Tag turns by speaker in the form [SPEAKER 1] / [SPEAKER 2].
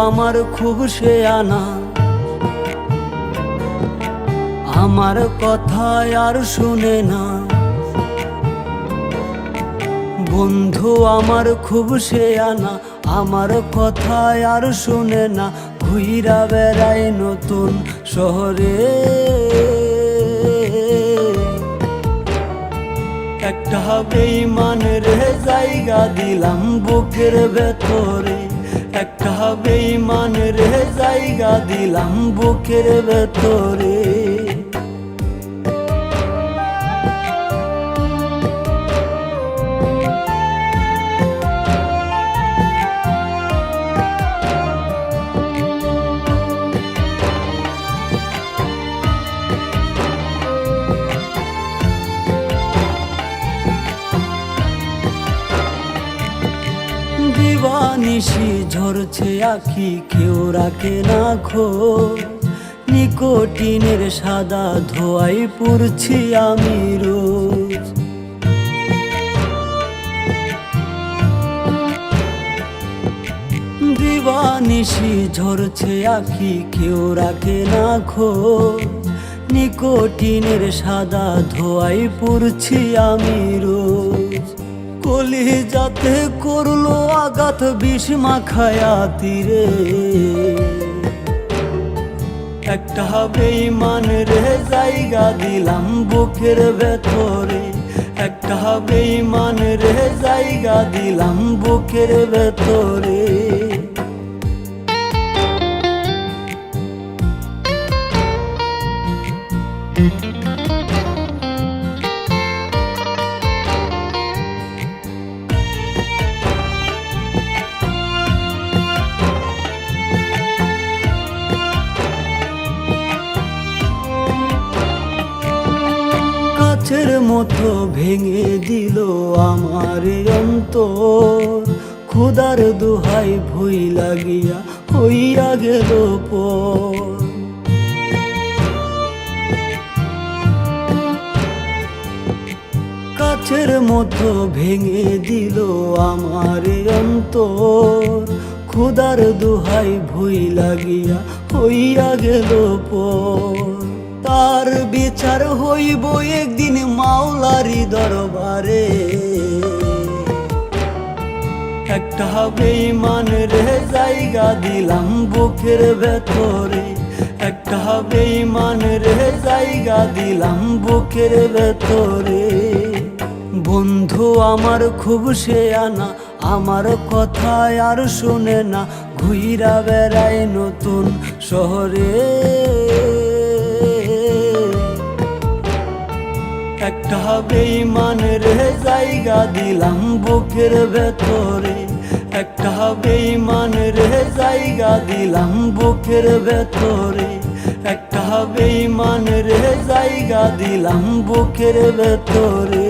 [SPEAKER 1] আমার খুব শেয়ানা, আমার কথায় আর শুনে না। বন্ধু আমার খুব শেয়ানা, আমার কথায় আর শুনে না। ঘুইরা বেড়াই নতুন শহরে, একটা বেঈমানের জায়গা দিলাম বুকের ভেতরে, একটা বেঈমানের জায়গা দিলাম বুকের ভেতরে। দিবানিশি ঝরছে আখি, কেউ রাখে না খোঁজ। নিকোটিনের সাদা ধোঁয়ায় পুড়ছি আমি রোজ। দিবানিশি ঝরছে আখি, কেউ রাখে না খোঁজ। নিকোটিনের সাদা ধোঁয়ায় পুড়ছি আমি রোজ। কলিজাতে করলো আঘাত বিষ মাখায়া তীরে, একটা বেঈমানের জায়গা দিলাম বুকের ভেতরে, একটা বেঈমানের জায়গা দিলাম বুকের ভেতরে। কাচের মতো ভেঙে দিল আমার অন্তর, খোদার দোহাই ভুই লাগিয়া হইয়া গেল পর। কাচের মতো ভেঙে দিল আমার অন্তর, খোদার দোহাই ভুই লাগিয়া হইয়া গেল পর। তার বিচার হইব একদিন মাওলারি দরবারে, একটা বেঈমানের জায়গা দিলাম বুকের ভেতরে, একটা বেঈমানের জায়গা দিলাম বুকের ভেতরে। বন্ধু আমার খুব শেয়ানা, আমার কথায় আর শুনে না। ঘুইরা বেড়াই নতুন শহরে, একটা বেঈমানের জায়গা দিলাম বুকের ভেতরে, একটা বেঈমানের জায়গা দিলাম বুকের ভেতরে, একটা বেঈমানের জায়গা দিলাম বুকের ভেতরে।